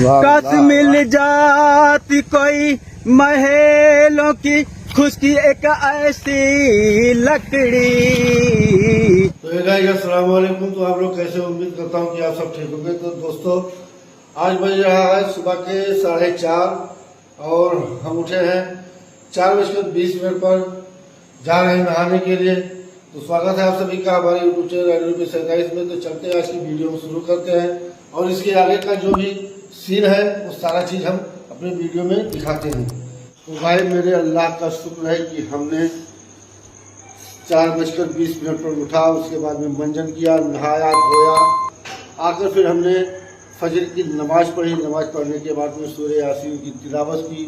काश मिल जाती कोई महलों की खुशकी एक ऐसी लकड़ी। तो अस्सलाम वालेकुम। तो आप लोग कैसे, उम्मीद करता हूँ कि आप सब ठीक होंगे। तो दोस्तों, आज बज रहा है सुबह के 4:30 और हम उठे हैं 4:20 पर, जा रहे हैं नहाने के लिए। तो स्वागत है आप सभी का हमारे यूट्यूब चैनल रेडियो पे 27 में। तो चलते हैं, आज की वीडियो में शुरू करते हैं और इसके आगे का जो भी सीन है वो सारा चीज हम अपने वीडियो में दिखाते हैं। तो भाई मेरे अल्लाह का शुक्र है कि हमने 4:20 पर उठा, उसके बाद में मंजन किया, नहाया धोया, आकर फिर हमने फजर की नमाज पढ़ी। नमाज पढ़ने के बाद में सूरह यासीन की तिलावत की।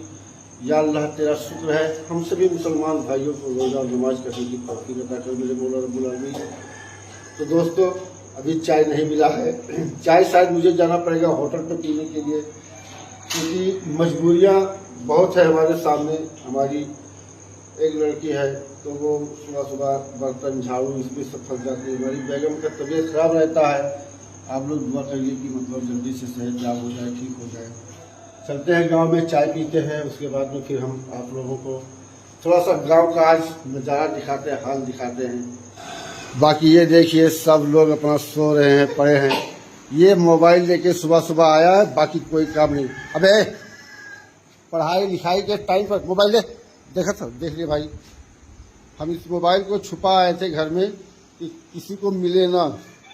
या अल्लाह तेरा शुक्र है हम सभी मुसलमान भाइयों को रोज़ा नमाज करने की तौफीक अता कर मेरे मौला रब्बुल आलमीन। तो दोस्तों, अभी चाय नहीं मिला है। चाय शायद मुझे जाना पड़ेगा होटल पर पीने के लिए, क्योंकि मजबूरियाँ बहुत है हमारे सामने। हमारी एक लड़की है तो वो सुबह सुबह बर्तन झाड़ू इसमें सब फंस जाती है। हमारी बेगम का तबीयत खराब रहता है। आप लोग दुआ करिए कि मतलब जल्दी से सेहत याब हो जाए, ठीक हो जाए। चलते हैं गांव में, चाय पीते हैं, उसके बाद में फिर हम आप लोगों को थोड़ा सा गांव का आज नज़ारा दिखाते हैं, हाल दिखाते हैं। बाकी ये देखिए सब लोग अपना सो रहे हैं, पड़े हैं। ये मोबाइल लेके सुबह सुबह आया है, बाकी कोई काम नहीं। अबे पढ़ाई लिखाई के टाइम पर मोबाइल ले, देखा था, देख लिया भाई। हम इस मोबाइल को छुपा आए थे घर में कि किसी को मिले ना,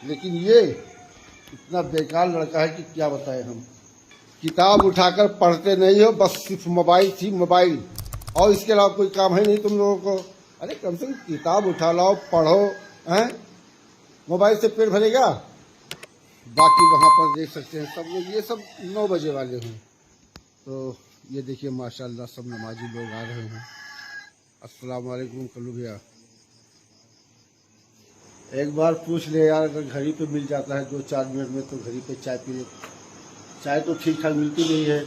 लेकिन ये इतना बेकार लड़का है कि क्या बताएं हम। किताब उठाकर पढ़ते नहीं हो, बस सिर्फ मोबाइल थी, मोबाइल, और इसके अलावा कोई काम है नहीं तुम लोगों को। अरे कम से कम किताब उठा लाओ, पढ़ो, हैं? मोबाइल से पेट भरेगा। बाकी वहाँ पर देख सकते हैं सब लोग, ये सब 9 बजे वाले हैं। तो ये देखिए माशाल्लाह सब नमाजी लोग आ रहे हैं। अस्सलाम वालेकुम कल्लू भैया। एक बार पूछ ले यार, अगर घड़ी पे मिल जाता है 2-4 मिनट में तो घड़ी पे चाय पी ले। चाय तो ठीक ठाक मिलती नहीं है,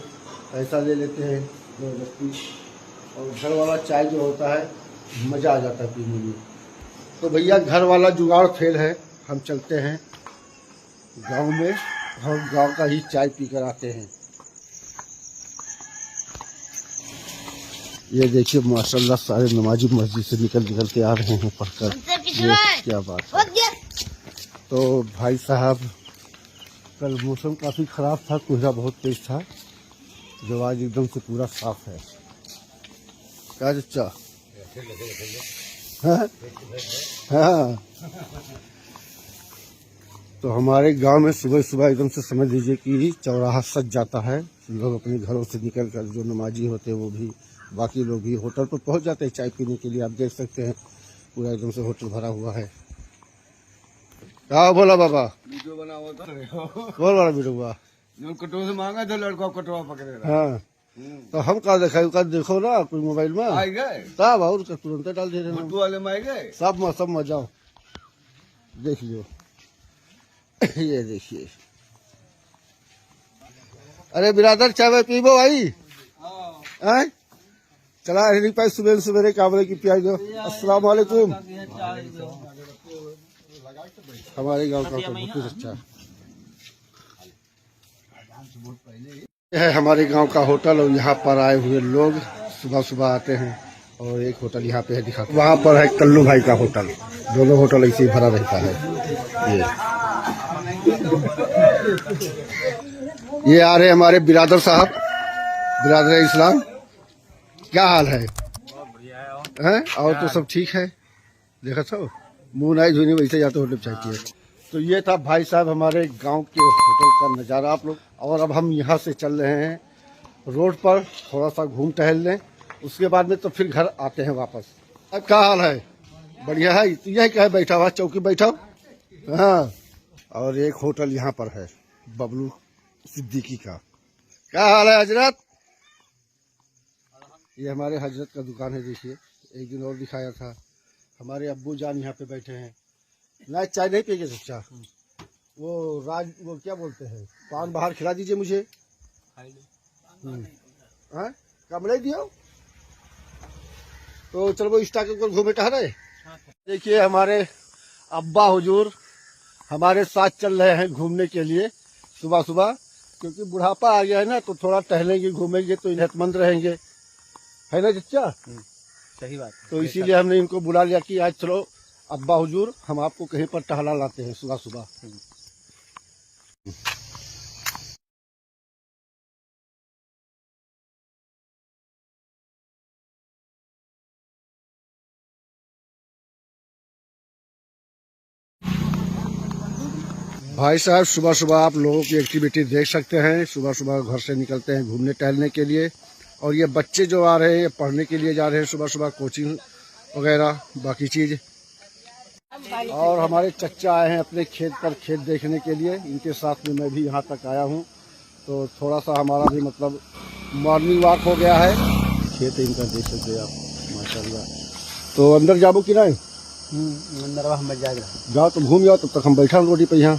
पैसा ले लेते हैं ज़बरदस्ती। और घर वाला चाय जो होता है मज़ा आ जाता है पीने में। तो भैया घर वाला जुगाड़ फेल है। हम चलते हैं गांव में, हम गांव का ही चाय पी कर आते हैं। ये देखिए माशाल्लाह सारे नमाजी मस्जिद से निकल के आ रहे हैं पढ़कर। ये क्या बात है। तो भाई साहब, कल मौसम काफ़ी ख़राब था, कोहरा बहुत तेज था, जो आज एकदम से पूरा साफ है। क्या चचा? हाँ। तो हमारे गांव में सुबह सुबह एकदम से समझ लीजिए कि चौराहा सज जाता है। लोग अपने घरों से निकल कर, जो नमाजी होते हैं वो भी, बाकी लोग भी होटल पर पहुंच जाते हैं चाय पीने के लिए। आप देख सकते हैं पूरा एकदम से होटल भरा हुआ है। क्या बोला बाबा? वीडियो बना हुआ था, बोल वाला वीडियो हुआ जो कटोरा से मांगा था, लड़का कटोरा पकड़े रहा। हाँ। तो हम कहा देखा, देखो ना कोई मोबाइल में आ गए साहब, और तुरंत डाल दे रहे हैं वाले में आ गए सब मजा देख लियो। ये देखिए, अरे बिरादर चाय पीबो भाई। हैं? चला नहीं पाई सुबह सवेरे कामरे की पियाई दो। अस्सलाम वालेकुम। हमारे गांव का बहुत अच्छा है हमारे गांव का होटल। और यहाँ पर आए हुए लोग सुबह सुबह आते हैं। और एक होटल यहाँ पे है, दिखा, वहाँ पर है कल्लू भाई का होटल। दोनों होटल ऐसे ही भरा रहता है। ये आ रहे हमारे बिरादर साहब, बिरादर इस्लाम। क्या हाल है? हैं? और तो सब ठीक है। देखा तो मुँह नहीं धोने वैसे जाते होटल चाहिए। तो ये था भाई साहब हमारे गांव के होटल का नज़ारा आप लोग। और अब हम यहाँ से चल रहे हैं रोड पर, थोड़ा सा घूम टहल लें, उसके बाद में तो फिर घर आते हैं वापस। अब क्या हाल है? बढ़िया है। यही क्या है, बैठा हुआ चौकी बैठा। हाँ। और एक होटल यहाँ पर है बबलू सिद्दीकी का। क्या हाल है हजरत? ये हमारे हजरत का दुकान है। देखिए, एक दिन और दिखाया था। हमारे अब्बू जान यहाँ पे बैठे हैं। ना चाय नहीं पिएंगे चचा? वो क्या बोलते हैं, पान बाहर खिला दीजिए मुझे। हाँ, कमरे दियो। तो चलो वो स्टा के ऊपर घूमे टहरे। देखिए हमारे अब्बा हुजूर हमारे साथ चल रहे हैं घूमने के लिए सुबह सुबह। क्योंकि बुढ़ापा आ गया है ना, तो थोड़ा टहलेंगे घूमेंगे तो सेहतमंद रहेंगे, है ना चचा? सही बात। तो इसीलिए हमने इनको बुला लिया कि आज चलो अब्बा हुजूर, हम आपको कहीं पर टहला लाते हैं सुबह सुबह। भाई साहब, सुबह सुबह आप लोगों की एक्टिविटी देख सकते हैं। सुबह सुबह घर से निकलते हैं घूमने टहलने के लिए, और ये बच्चे जो आ रहे हैं ये पढ़ने के लिए जा रहे हैं सुबह सुबह, कोचिंग वगैरह बाकी चीज़। और हमारे चच्चा आए हैं अपने खेत पर खेत देखने के लिए, इनके साथ में मैं भी यहाँ तक आया हूँ। तो थोड़ा सा हमारा भी मतलब मॉर्निंग वॉक हो गया है। खेत इनका देख सकते हैं आप माशाल्लाह। तो अंदर जाबो कि नहीं? अंदर हम जाएगा। जाओ तो घूम जाओ, तब तक हम बैठा रोटी पे यहाँ।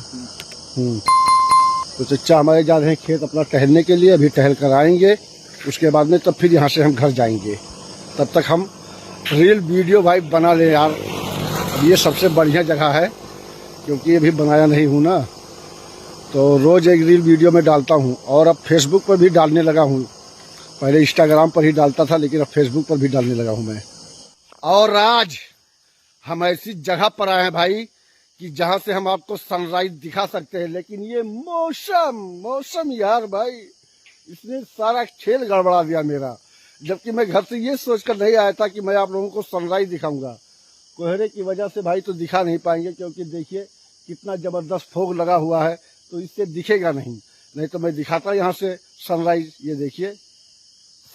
तो चच्चा हमारे जा रहे हैं खेत अपना टहलने के लिए, अभी टहल कर आएंगे, उसके बाद में तब फिर यहाँ से हम घर जाएंगे। तब तक हम रील वीडियो भाई बना ले यार। अब ये सबसे बढ़िया जगह है, क्योंकि अभी बनाया नहीं हूँ ना, तो रोज़ एक रील वीडियो में डालता हूँ। और अब फेसबुक पर भी डालने लगा हूँ। पहले इंस्टाग्राम पर ही डालता था, लेकिन अब फेसबुक पर भी डालने लगा हूँ मैं। और आज हम ऐसी जगह पर आए हैं भाई कि जहाँ से हम आपको सनराइज दिखा सकते हैं, लेकिन ये मौसम यार भाई, इसने सारा खेल गड़बड़ा दिया मेरा। जबकि मैं घर से ये सोचकर नहीं आया था कि मैं आप लोगों को सनराइज दिखाऊंगा। कोहरे की वजह से भाई तो दिखा नहीं पाएंगे, क्योंकि देखिए कितना ज़बरदस्त फोग लगा हुआ है, तो इससे दिखेगा नहीं तो मैं दिखाता यहाँ से सनराइज। ये देखिए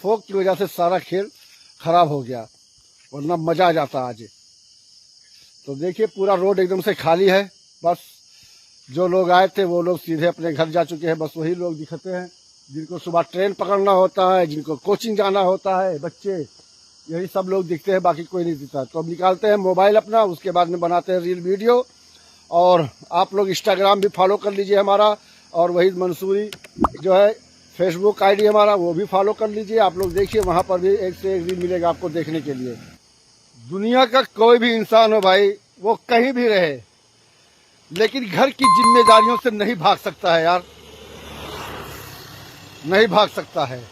फोग की वजह से सारा खेल खराब हो गया, वरना मज़ा आ जाता आज। तो देखिए पूरा रोड एकदम से खाली है, बस जो लोग आए थे वो लोग सीधे अपने घर जा चुके हैं। बस वही लोग दिखते हैं जिनको सुबह ट्रेन पकड़ना होता है, जिनको कोचिंग जाना होता है, बच्चे, यही सब लोग दिखते हैं, बाकी कोई नहीं दिखता। तो अब निकालते हैं मोबाइल अपना, उसके बाद में बनाते हैं रील वीडियो। और आप लोग इंस्टाग्राम भी फॉलो कर लीजिए हमारा, और वहीद मंसूरी जो है फेसबुक आईडी हमारा, वो भी फॉलो कर लीजिए। आप लोग देखिए, वहाँ पर भी एक से एक रील मिलेगा आपको देखने के लिए। दुनिया का कोई भी इंसान हो भाई, वो कहीं भी रहे, लेकिन घर की जिम्मेदारियों से नहीं भाग सकता है यार, नहीं भाग सकता है।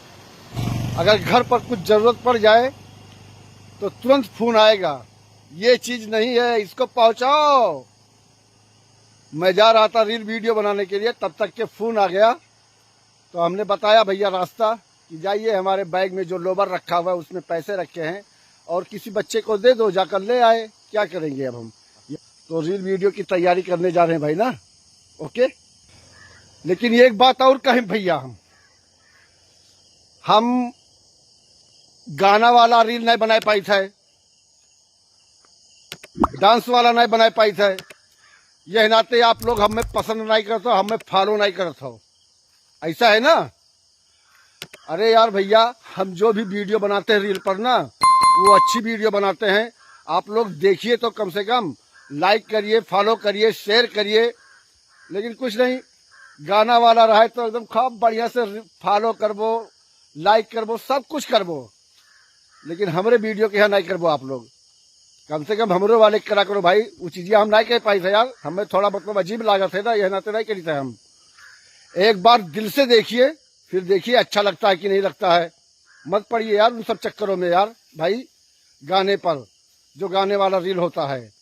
अगर घर पर कुछ जरूरत पड़ जाए तो तुरंत फोन आएगा, ये चीज नहीं है, इसको पहुंचाओ। मैं जा रहा था रील वीडियो बनाने के लिए, तब तक के फोन आ गया। तो हमने बताया भैया रास्ता कि जाइए, हमारे बैग में जो लोबर रखा हुआ है उसमें पैसे रखे हैं, और किसी बच्चे को दे दो, जाकर ले आए। क्या करेंगे अब हम? तो रील वीडियो की तैयारी करने जा रहे हैं भाई ना, ओके। लेकिन एक बात और कहें भैया, हम गाना वाला रील नहीं बना पाई थे, डांस वाला नहीं बना पाई थे। यह नाते आप लोग हमें पसंद नहीं करते हो, हमें फॉलो नहीं करते हो, ऐसा है ना? अरे यार भैया, हम जो भी वीडियो बनाते हैं रील पर ना, वो अच्छी वीडियो बनाते हैं। आप लोग देखिए तो कम से कम लाइक करिए, फॉलो करिए, शेयर करिए। लेकिन कुछ नहीं, गाना वाला रहा तो एकदम खूब बढ़िया से फॉलो करबो, लाइक करबो, सब कुछ करबो। लेकिन हमारे वीडियो के यहाँ नहीं करबो आप लोग। कम से कम हमरे वाले करा करो भाई। वो चीजें हम नहीं कह पाई थे यार, हमें थोड़ा मतलब अजीब लागत है ना, यह नाते नहीं करी थे हम। एक बार दिल से देखिए, फिर देखिए अच्छा लगता है कि नहीं लगता है। मत पड़िए यार उन सब चक्करों में यार भाई। गाने पर जो गाने वाला रील होता है,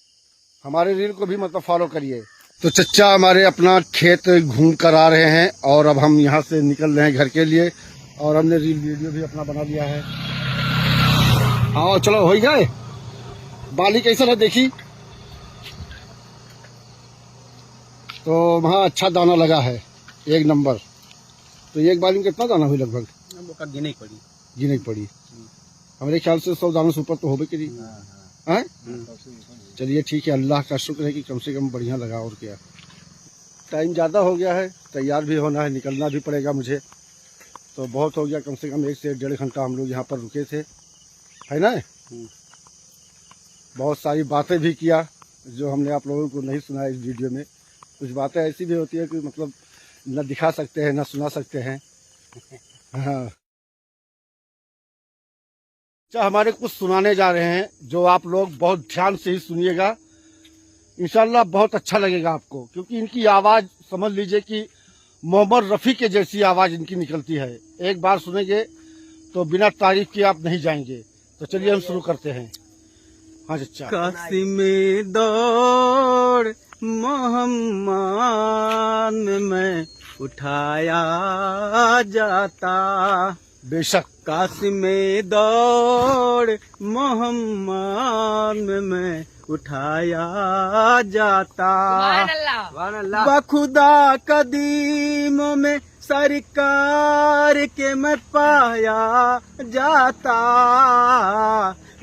हमारे रील को भी मतलब फॉलो करिए। तो चच्चा हमारे अपना खेत घूम कर आ रहे हैं, और अब हम यहाँ से निकल रहे हैं घर के लिए। और हमने रील वीडियो भी अपना बना लिया है। हाँ चलो, हो गए। बाली कैसा है देखी, तो वहाँ अच्छा दाना लगा है, एक नंबर। तो एक बाली में कितना दाना हुई लगभग? गिने पड़ी हमारे ख्याल से 100 दानों से ऊपर तो होबे करी। हैं? चलिए ठीक है, अल्लाह का शुक्र है कि कम से कम बढ़िया लगा। और क्या, टाइम ज़्यादा हो गया है, तैयार भी होना है, निकलना भी पड़ेगा मुझे। तो बहुत हो गया, कम से कम 1 से 1.5 घंटा हम लोग यहाँ पर रुके थे, है ना। बहुत सारी बातें भी किया जो हमने आप लोगों को नहीं सुना इस वीडियो में। कुछ बातें ऐसी भी होती है कि मतलब न दिखा सकते हैं, न सुना सकते हैं। हाँ, हमारे कुछ सुनाने जा रहे हैं, जो आप लोग बहुत ध्यान से ही सुनिएगा। इंशाल्लाह बहुत अच्छा लगेगा आपको, क्योंकि इनकी आवाज़ समझ लीजिए कि मोहम्मद रफ़ी के जैसी आवाज़ इनकी निकलती है। एक बार सुनेंगे तो बिना तारीफ के आप नहीं जाएंगे। तो चलिए हम शुरू करते हैं। हाँ चचा। काशी में दौड़ मोहम्मद में उठाया जाता, बेशक। काशी में दौड़ मोहम्मद में उठाया जाता, बखुदा कदीमों में सरकार के में पाया जाता,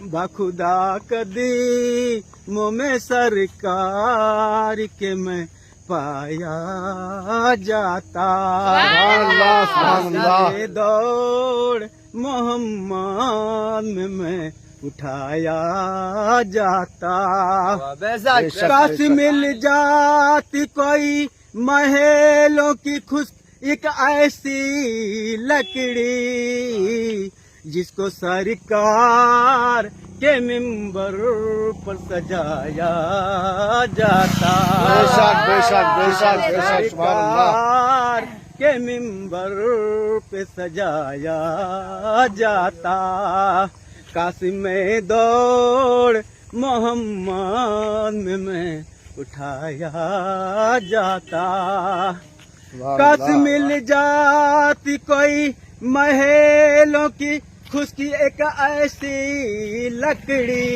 बखुदा कदीमों में सरकार के में पाया जाता। दौड़ मोहम्मद में उठाया जाता, काश मिल जाती कोई महलों की खुश एक ऐसी लकड़ी, जिसको सरकार के मिंबर पर सजाया जाता, सरकार के मिंबर पे सजाया जाता, काशी में दौड़ मोहम्मद में उठाया जाता, काश मिल जाती कोई महलों की खुशकी एक ऐसी लकड़ी,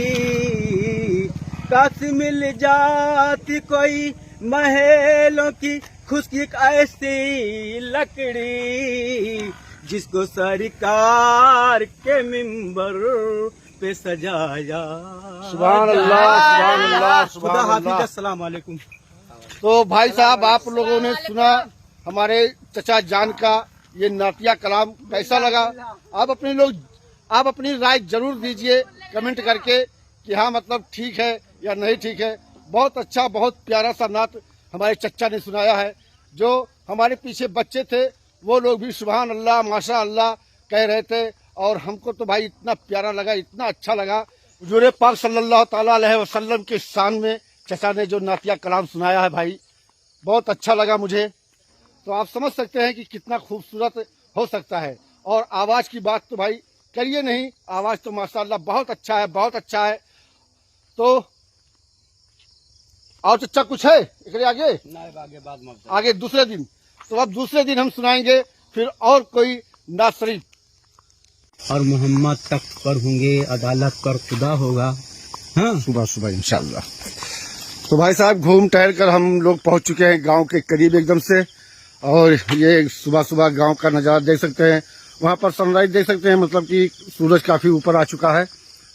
काश मिल जाती कोई महलों की खुशकी एक ऐसी लकड़ी, जिसको सरकार के मिंबर पे सजाया। सुभान अल्लाह, सुभान अल्लाह, खुदा सुभान हाफिज, अल्लाह। अस्सलाम वालेकुम। तो भाई साहब, आप लोगों ने सुना हमारे चचा जान का ये नातिया कलाम, कैसा लगा? आप अपनी राय जरूर दीजिए कमेंट करके कि हाँ मतलब ठीक है या नहीं ठीक है। बहुत अच्छा, बहुत प्यारा सा नात हमारे चचा ने सुनाया है। जो हमारे पीछे बच्चे थे वो लोग भी सुभान अल्लाह, माशा अल्लाह कह रहे थे, और हमको तो भाई इतना प्यारा लगा, इतना अच्छा लगा। हुजूर पाक सल्लल्लाहु ताला अलैहि वसल्लम के शान में चचा ने जो नातिया कलाम सुनाया है भाई, बहुत अच्छा लगा मुझे। तो आप समझ सकते हैं कि कितना खूबसूरत हो सकता है। और आवाज़ की बात तो भाई करिए नहीं, आवाज़ तो माशाअल्लाह बहुत अच्छा है, बहुत अच्छा है। तो और चचा कुछ है इसके आगे दूसरे दिन, तो अब दूसरे दिन हम सुनाएंगे फिर और कोई नात शरीफ। और मोहम्मद तक पर होंगे, अदालत पर खुदा होगा। हाँ, सुबह सुबह इंशाल्लाह। तो भाई साहब, घूम टहल कर हम लोग पहुंच चुके हैं गांव के करीब एकदम से, और ये सुबह सुबह गांव का नज़ारा देख सकते हैं। वहां पर सनराइज देख सकते हैं, मतलब कि सूरज काफ़ी ऊपर आ चुका है।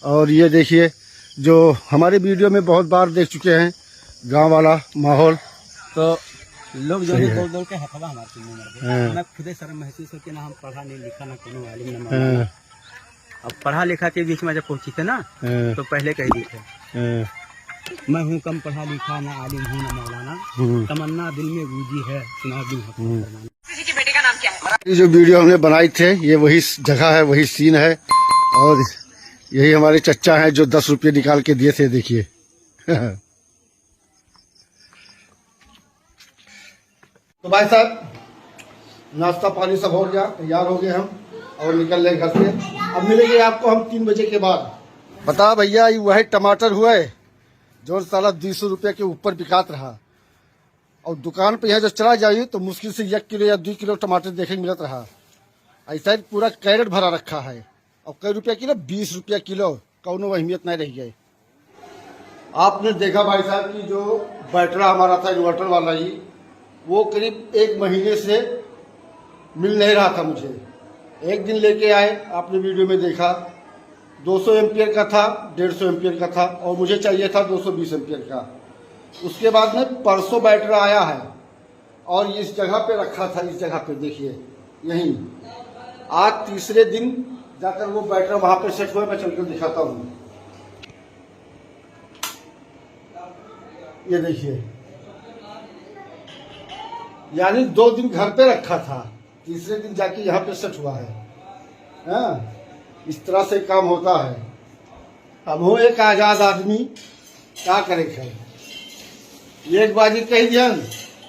और ये देखिए, जो हमारे वीडियो में बहुत बार देख चुके हैं गांव वाला माहौल। तो लोग जो है दौड़ दौड़ के हथवा हमारे में मैं खुदे शर्म महसूस होती ना, हम पढ़ा नहीं लिखा ना कोनो आलिम ना मौलाना। अब पढ़ा लिखा के बीच में जब पहुंची थे ना, तो पहले कह दी थे मैं हूँ कम पढ़ा लिखा, ना आलिम हूँ ना मौलाना, तमन्ना दिल में गूंजी है सुना दूं किसी बेटे का नाम क्या है। ये जो वीडियो हमने बनाई थे ये वही जगह है, वही सीन है, और यही हमारे चचा हैं जो 10 रुपये निकाल के दिए थे, देखिए। तो भाई साहब, नाश्ता पानी सब हो गया, तैयार हो गए हम और निकल रहे घर से। अब मिलेंगे आपको हम 3 बजे के बाद। बता भैया, ये वही टमाटर हुआ है जो साला 200 रुपये के ऊपर बिकात रहा, और दुकान पे यहाँ जो चला जाइए तो मुश्किल से 1 किलो या 2 किलो टमाटर देखे मिलत रहा। ऐसा ही पूरा कैरेट भरा रखा है, और कई रुपया किलो, 20 रुपया किलो, कौनो अहमियत नहीं रही है। आपने देखा भाई साहब कि जो बैटरा हमारा था इन्वर्टर वाला ही, वो करीब 1 महीने से मिल नहीं रहा था मुझे। एक दिन लेके आए, आपने वीडियो में देखा, 200 एम्पियर का था, 150 एम्पियर का था, और मुझे चाहिए था 220 एम्पियर का। उसके बाद में परसों बैटरा आया है, और इस जगह पे रखा था, इस जगह पे देखिए यहीं। आज तीसरे दिन जाकर वो बैटरा वहां पे सेट हुआ, मैं चलकर दिखाता हूँ। ये देखिए, यानी 2 दिन घर पे रखा था, तीसरे दिन जाके यहाँ पे सेट हुआ है। हाँ, इस तरह से काम होता है। अब हो एक आजाद आदमी, क्या करेगा? एक बाजी कह दियन,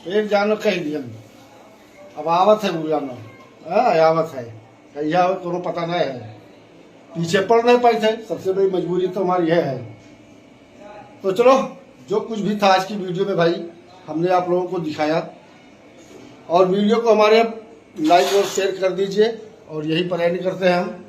एक जानो कह दियन। अब आवत है बुरा में, आवत है कहिया कोनो पता नहीं है, पीछे पड़ नहीं पाए थे, सबसे बड़ी मजबूरी तो हमारी यह है। तो चलो जो कुछ भी था आज की वीडियो में भाई हमने आप लोगों को दिखाया, और वीडियो को हमारे लाइक और शेयर कर दीजिए, और यही पर एंड करते हैं हम।